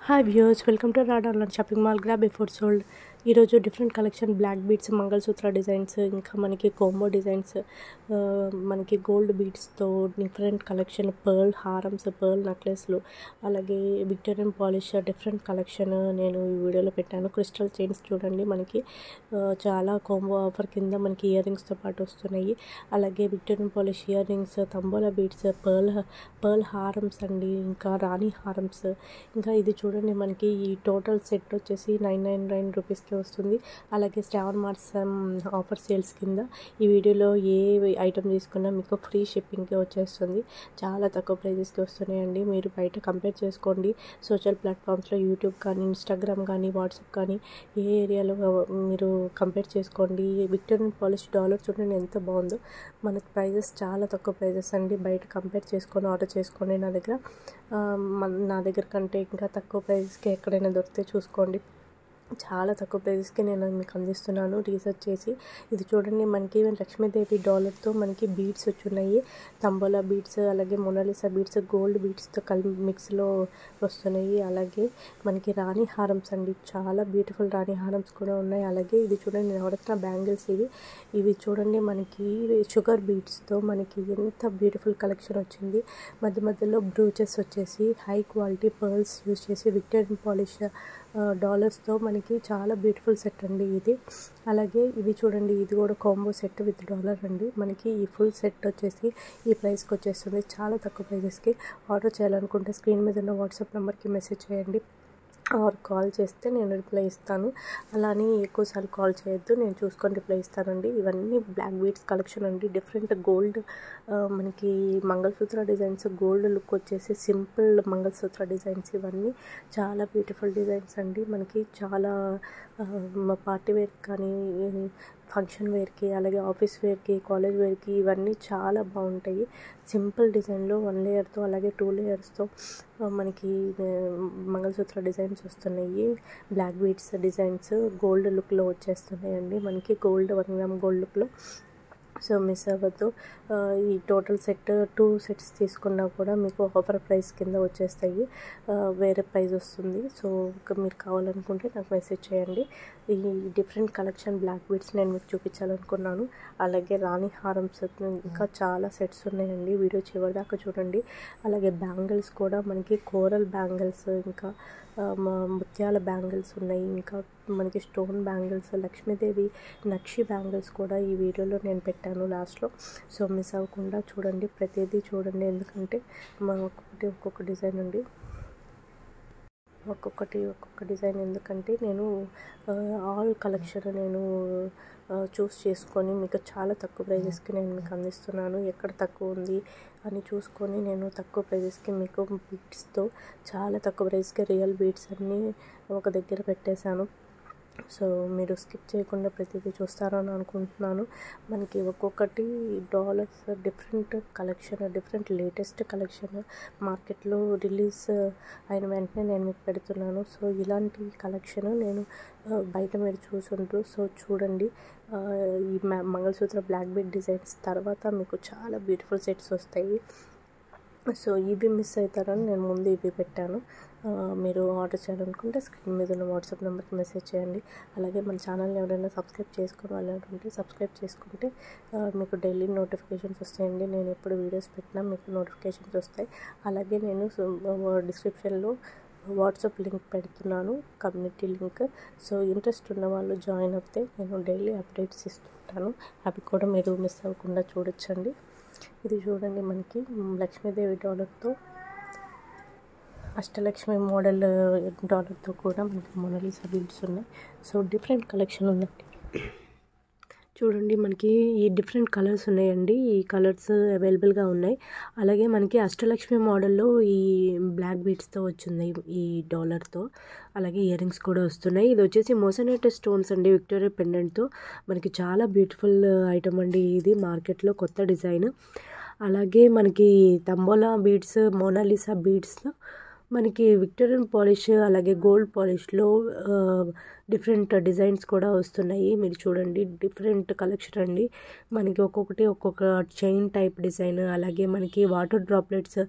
Hi viewers, welcome to rod online shopping mall. Grab before sold. ఈరోజు different collection black beads, mangalsutra designs, ఇంకా మనకి combo designs, మనకి gold బీడ్స్తో different collection, pearl హారమ్స్, pearl నెక్లెస్లు, అలాగే విక్టోరియన్ పాలిష్ డిఫరెంట్ కలెక్షన్ నేను ఈ వీడియోలో పెట్టాను. క్రిస్టల్ చైన్స్ చూడండి, మనకి చాలా కోంబో ఆఫర్ కింద మనకి ఇయర్ రింగ్స్తో పాటు వస్తున్నాయి. అలాగే Victorian polish earrings, tambola beads, pearl హారమ్స్ అండి, ఇంకా రాణి హారమ్స్. ఇంకా ఇది చూడండి, మనకి ఈ టోటల్ సెట్ వచ్చేసి 999 రూపీస్కి వస్తుంది. అలాగే శ్రావణ మాసం ఆఫర్ సేల్స్ కింద ఈ వీడియోలో ఏ ఐటమ్ తీసుకున్నా మీకు ఫ్రీ షిప్పింగ్కి వచ్చేస్తుంది. చాలా తక్కువ ప్రైజెస్కి వస్తున్నాయండి. మీరు బయట కంపేర్ చేసుకోండి. సోషల్ ప్లాట్ఫామ్స్లో యూట్యూబ్ కానీ, ఇన్స్టాగ్రామ్ కానీ, వాట్సాప్ కానీ, ఏ ఏరియాలో మీరు కంపేర్ చేసుకోండి. విక్టోరియన్ పాలిష్ డాలర్ చూడండి ఎంత బాగుందో. మనకి ప్రైజెస్ చాలా తక్కువ ప్రైజెస్ అండి. బయట కంపేర్ చేసుకొని ఆర్డర్ చేసుకోండి. నా దగ్గర కంటే ఇంకా తక్కువ ప్రైస్కి ఎక్కడైనా దొరికితే చూసుకోండి. చాలా తక్కువ ప్రైజెస్కి నేను మీకు అందిస్తున్నాను రీసెర్చ్ చేసి. ఇది చూడండి, మనకి లక్ష్మీదేవి డాలర్తో మనకి బీడ్స్ వచ్చున్నాయి. తంబోలా బీడ్స్, అలాగే మొనాలిసా బీడ్స్, గోల్డ్ బీడ్స్తో మిక్స్లో వస్తున్నాయి. అలాగే మనకి రాణి హారమ్స్ అండి, చాలా బ్యూటిఫుల్ రాణి హారమ్స్ కూడా ఉన్నాయి. అలాగే ఇది చూడండి, నవరత్న బ్యాంగిల్స్. ఇవి చూడండి, మనకి షుగర్ బీడ్స్తో మనకి ఎంత బ్యూటిఫుల్ కలెక్షన్ వచ్చింది. మధ్యలో బ్రూచెస్ వచ్చేసి హై క్వాలిటీ పర్ల్స్ యూజ్ చేసి విక్టోరియన్ పాలిష్ డాలర్స్తో మనకి చాలా బ్యూటిఫుల్ సెట్ అండి ఇది. అలాగే ఇది చూడండి, ఇది కూడా కాంబో సెట్ విత్ డాలర్ అండి. మనకి ఈ ఫుల్ సెట్ వచ్చేసి ఈ ప్రైస్కి వచ్చేస్తుంది. చాలా తక్కువ ప్రైజెస్కి. ఆర్డర్ చేయాలనుకుంటే స్క్రీన్ మీద ఉన్న వాట్సాప్ నెంబర్కి మెసేజ్ చేయండి ఆర్ కాల్ చేస్తే నేను రిప్లై ఇస్తాను. అలానే ఎక్కువసార్లు కాల్ చేయొద్దు, నేను చూసుకొని రిప్లై ఇస్తానండి. ఇవన్నీ బ్లాక్ బీడ్స్ కలెక్షన్ అండి. డిఫరెంట్ గోల్డ్ మనకి మంగళసూత్ర డిజైన్స్, గోల్డ్ లుక్ వచ్చేసి సింపుల్ మంగళసూత్ర డిజైన్స్. ఇవన్నీ చాలా బ్యూటిఫుల్ డిజైన్స్ అండి. మనకి చాలా పార్టీ వేర్ కానీ, ఫంక్షన్ వేర్కి, అలాగే ఆఫీస్ వేర్కి, కాలేజ్ వేర్కి ఇవన్నీ చాలా బాగుంటాయి. సింపుల్ డిజైన్లో 1 లేయర్తో, అలాగే 2 లేయర్స్తో మనకి మంగళసూత్ర డిజైన్స్ వస్తున్నాయి. బ్లాక్ బీడ్స్ డిజైన్స్ గోల్డ్ లుక్లో వచ్చేస్తున్నాయండి. మనకి 1 గ్రామ్ గోల్డ్ లుక్లో. సో మిస్ అవ్వద్దు. ఈ టోటల్ సెట్ 2 సెట్స్ తీసుకున్నా కూడా మీకు ఆఫర్ ప్రైస్ కింద వచ్చేస్తాయి. వేరే ప్రైస్ వస్తుంది. సో మీరు కావాలనుకుంటే నాకు మెసేజ్ చేయండి. ఈ డిఫరెంట్ కలెక్షన్ బ్లాక్ బీడ్స్ నేను మీకు చూపించాలనుకున్నాను. అలాగే రాణి హారమ్స్ ఇంకా చాలా సెట్స్ ఉన్నాయండి. వీడియో చివరిదాకా చూడండి. అలాగే బ్యాంగిల్స్ కూడా మనకి కోరల్ బ్యాంగిల్స్, ఇంకా ముత్యాల బ్యాంగిల్స్ ఉన్నాయి. ఇంకా మనకి స్టోన్ బ్యాంగిల్స్, లక్ష్మీదేవి నక్షి బ్యాంగిల్స్ కూడా ఈ వీడియోలో నేను పెట్టాను లాస్ట్లో. సో మిస్ అవ్వకుండా చూడండి, ప్రతిదీ చూడండి. ఎందుకంటే ఒక్కొక్క డిజైన్ అండి, ఒక్కొక్క డిజైన్. ఎందుకంటే నేను ఆల్ కలెక్షన్ నేను చూస్ చేసుకొని మీకు చాలా తక్కువ ప్రైజెస్కి నేను మీకు అందిస్తున్నాను. ఎక్కడ తక్కువ ఉంది అని చూసుకొని నేను తక్కువ ప్రైజెస్కి మీకు బీడ్స్తో చాలా తక్కువ ప్రైస్కి రియల్ బీడ్స్ అన్నీ ఒక దగ్గర పెట్టేశాను. సో మీరు స్కిప్ చేయకుండా ప్రతిదీ చూస్తారని అనుకుంటున్నాను. మనకి ఒక్కొక్కటి dollars different collection, different latest collection మార్కెట్లో రిలీజ్ అయిన వెంటనే నేను మీకు పెడుతున్నాను. సో ఇలాంటి కలెక్షన్ నేను బయట మీరు చూసుంటారు. సో చూడండి, ఈ మంగళసూత్ర బ్లాక్ బీడ్ డిజైన్స్ తర్వాత మీకు చాలా బ్యూటిఫుల్ సెట్స్ వస్తాయి. సో ఇవి మిస్ అవుతారని నేను ముందు ఇవి పెట్టాను. మీరు ఆర్డర్ చేయాలనుకుంటే స్క్రీన్ మీద ఉన్న వాట్సాప్ నెంబర్కి మెసేజ్ చేయండి. అలాగే మన ఛానల్ని ఎవరైనా సబ్స్క్రైబ్ చేసుకోవాలనుకుంటే సబ్స్క్రైబ్ చేసుకుంటే మీకు డైలీ నోటిఫికేషన్స్ వస్తాయండి. నేను ఎప్పుడు వీడియోస్ పెట్టినా మీకు నోటిఫికేషన్స్ వస్తాయి. అలాగే నేను డిస్క్రిప్షన్లో వాట్సాప్ లింక్ పెడుతున్నాను, కమ్యూనిటీ లింక్. సో ఇంట్రెస్ట్ ఉన్న వాళ్ళు జాయిన్ అవుతే నేను డైలీ అప్డేట్స్ ఇస్తుంటాను. అవి కూడా మీరు మిస్ అవ్వకుండా చూడొచ్చండి. ఇది చూడండి, మనకి లక్ష్మీదేవి డాలర్తో, అష్టలక్ష్మి మోడల్ డాలర్తో కూడా మనకి మొనాలిసా బీడ్స్ ఉన్నాయి. సో డిఫరెంట్ కలెక్షన్ ఉందండి. చూడండి, మనకి ఈ డిఫరెంట్ కలర్స్ ఉన్నాయండి. ఈ కలర్స్ అవైలబుల్గా ఉన్నాయి. అలాగే మనకి అష్టలక్ష్మి మోడల్లో ఈ బ్లాక్ బీడ్స్తో వచ్చింది ఈ డాలర్తో. అలాగే ఇయర్ రింగ్స్ కూడా వస్తున్నాయి. ఇది వచ్చేసి మోసనైట్ స్టోన్స్ అండి, విక్టోరియా పెండెంట్తో. మనకి చాలా బ్యూటిఫుల్ ఐటమ్ అండి ఇది, మార్కెట్లో కొత్త డిజైన్. అలాగే మనకి తంబోలా బీడ్స్, మొనాలిసా బీడ్స్లో మనకి విక్టోరియన్ పాలిష్, అలాగే గోల్డ్ పాలిష్లో డిఫరెంట్ డిజైన్స్ కూడా వస్తున్నాయి. మీరు చూడండి, డిఫరెంట్ కలెక్షన్ అండి. మనకి ఒక్కొక్క చైన్ టైప్ డిజైన్, అలాగే మనకి వాటర్ డ్రాప్లెట్స్,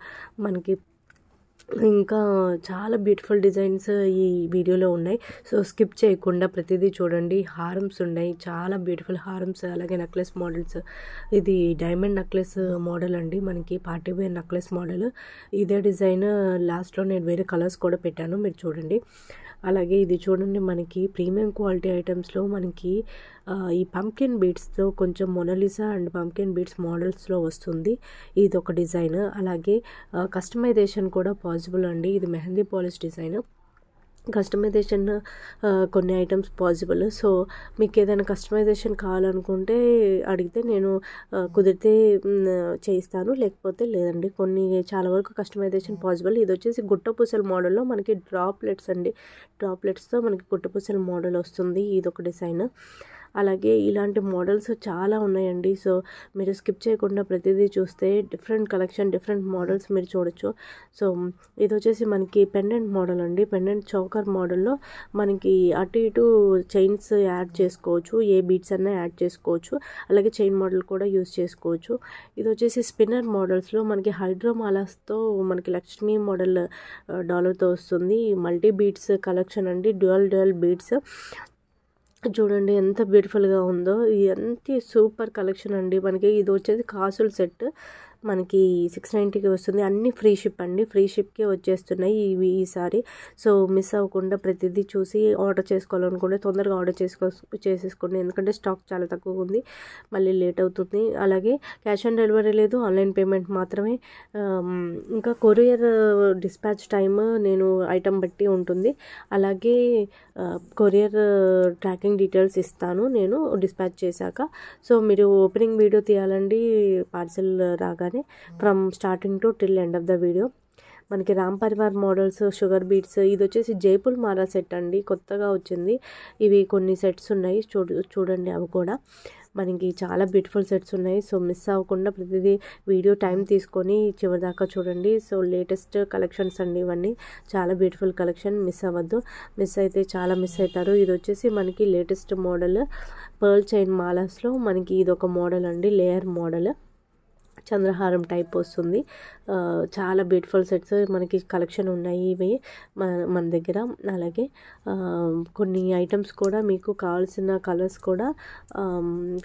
మనకి ఇంకా చాలా బ్యూటిఫుల్ డిజైన్స్ ఈ వీడియోలో ఉన్నాయి. సో స్కిప్ చేయకుండా ప్రతిదీ చూడండి. హారమ్స్ ఉన్నాయి, చాలా బ్యూటిఫుల్ హారమ్స్, అలాగే నెక్లెస్ మోడల్స్. ఇది డైమండ్ నెక్లెస్ మోడల్ అండి, మనకి పార్టీ వేర్ నెక్లెస్ మోడల్. ఇదే డిజైన్ లాస్ట్లో నేను వేరే కలర్స్ కూడా పెట్టాను, మీరు చూడండి. అలాగే ఇది చూడండి, మనకి ప్రీమియం క్వాలిటీ ఐటమ్స్లో మనకి ఈ పంకిన్ బీడ్స్తో కొంచెం మొనాలిసా అండ్ పంకిన్ బీడ్స్ మోడల్స్లో వస్తుంది. ఇది ఒక డిజైన్. అలాగే కస్టమైజేషన్ కూడా పాసిబుల్ అండి. ఇది మెహందీ పాలిష్ డిజైన్. కస్టమైజేషన్ కొన్ని ఐటమ్స్ పాసిబుల్. సో మీకు ఏదైనా కస్టమైజేషన్ కావాలనుకుంటే అడిగితే నేను కుదిరితే చేయిస్తాను, లేకపోతే లేదండి. కొన్ని చాలా వరకు కస్టమైజేషన్ పాసిబుల్. ఇది వచ్చేసి గుట్టపూసల మోడల్లో మనకి డ్రాప్లెట్స్ అండి, డ్రాప్లెట్స్తో మనకి గుట్టపూసల మోడల్ వస్తుంది. ఇది ఒక డిజైన్. అలాగే ఇలాంటి మోడల్స్ చాలా ఉన్నాయండి. సో మీరు స్కిప్ చేయకుండా ప్రతిదీ చూస్తే డిఫరెంట్ కలెక్షన్, డిఫరెంట్ మోడల్స్ మీరు చూడొచ్చు. సో ఇది వచ్చేసి మనకి పెండెంట్ మోడల్ అండి. పెండెంట్ చౌకర్ మోడల్లో మనకి అటు ఇటు చైన్స్ యాడ్ చేసుకోవచ్చు, ఏ బీడ్స్ అన్నా యాడ్ చేసుకోవచ్చు. అలాగే చైన్ మోడల్ కూడా యూజ్ చేసుకోవచ్చు. ఇది వచ్చేసి స్పిన్నర్ మోడల్స్లో మనకి హైడ్రోమాలాస్తో మనకి లక్ష్మీ మోడల్ డాలర్తో వస్తుంది. మల్టీ బీడ్స్ కలెక్షన్ అండి, డ్యూయల్ బీడ్స్. చూడండి ఎంత బ్యూటిఫుల్గా ఉందో. ఎంత సూపర్ కలెక్షన్ అండి. మనకి ఇది వచ్చేసి కాసుల సెట్ మనకి 690కి వస్తుంది. అన్నీ ఫ్రీ షిప్ అండి, ఫ్రీ షిప్కే వచ్చేస్తున్నాయి ఇవి ఈసారి. సో మిస్ అవ్వకుండా ప్రతిదీ చూసి ఆర్డర్ చేసుకోవాలనుకుంటే తొందరగా ఆర్డర్ చేసేసుకోండి, ఎందుకంటే స్టాక్ చాలా తక్కువ ఉంది, మళ్ళీ లేట్ అవుతుంది. అలాగే క్యాష్ ఆన్ డెలివరీ లేదు, ఆన్లైన్ పేమెంట్ మాత్రమే. ఇంకా కొరియర్ డిస్పాచ్ టైమ్ నేను ఐటమ్ బట్టి ఉంటుంది. అలాగే కొరియర్ ట్రాకింగ్ డీటెయిల్స్ ఇస్తాను నేను డిస్పాచ్ చేశాక. సో మీరు ఓపెనింగ్ వీడియో తీయాలండి పార్సెల్ రాగానే, from starting to till end of the video. మనకి Ram Parivar models, sugar beads. ఇది వచ్చేసి జైపూర్ మాలా సెట్ అండి, కొత్తగా వచ్చింది. ఇవి కొన్ని సెట్స్ ఉన్నాయి, చూడండి. అవి కూడా మనకి చాలా బ్యూటిఫుల్ సెట్స్ ఉన్నాయి. సో మిస్ అవ్వకుండా ప్రతిదీ వీడియో టైం తీసుకొని చివరి దాకా చూడండి. సో లేటెస్ట్ కలెక్షన్స్ అండి ఇవన్నీ, చాలా బ్యూటిఫుల్ కలెక్షన్. మిస్ అవ్వద్దు, మిస్ అయితే చాలా మిస్ అవుతారు. ఇది వచ్చేసి మనకి లేటెస్ట్ మోడల్ పర్ల్ చైన్ మాలాస్లో మనకి ఇది ఒక మోడల్ అండి, లేయర్ మోడల్, చంద్రహారం టైప్ వస్తుంది. చాలా బ్యూటిఫుల్ సెట్స్ మనకి కలెక్షన్ ఉన్నాయి ఇవి మన దగ్గర. అలాగే కొన్ని ఐటమ్స్ కూడా మీకు కావాల్సిన కలర్స్ కూడా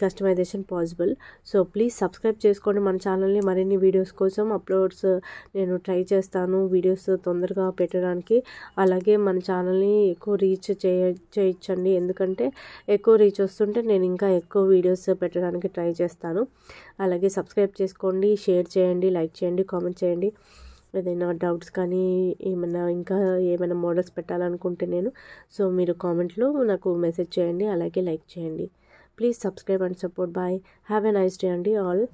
customization possible. So please subscribe చేసుకోండి మన ఛానల్ని. మరిన్ని వీడియోస్ కోసం అప్లోడ్స్ నేను ట్రై చేస్తాను, వీడియోస్ తొందరగా పెట్టడానికి. అలాగే మన ఛానల్ని ఎక్కువ రీచ్ చేయించండి, ఎందుకంటే ఎక్కువ రీచ్ వస్తుంటే నేను ఇంకా ఎక్కువ వీడియోస్ పెట్టడానికి ట్రై చేస్తాను. అలాగే సబ్స్క్రైబ్ చేసుకోండి, షేర్ చేయండి, లైక్ చేయండి, కామెంట్ చేయండి. ఏదైనా డౌట్స్ కానీ ఇంకా ఏమైనా మోడల్స్ పెట్టాలనుకుంటే సో మీరు కామెంట్లో నాకు మెసేజ్ చేయండి, అలాగే లైక్ చేయండి. Please subscribe and support. Bye, have a nice day అండి ఆల్.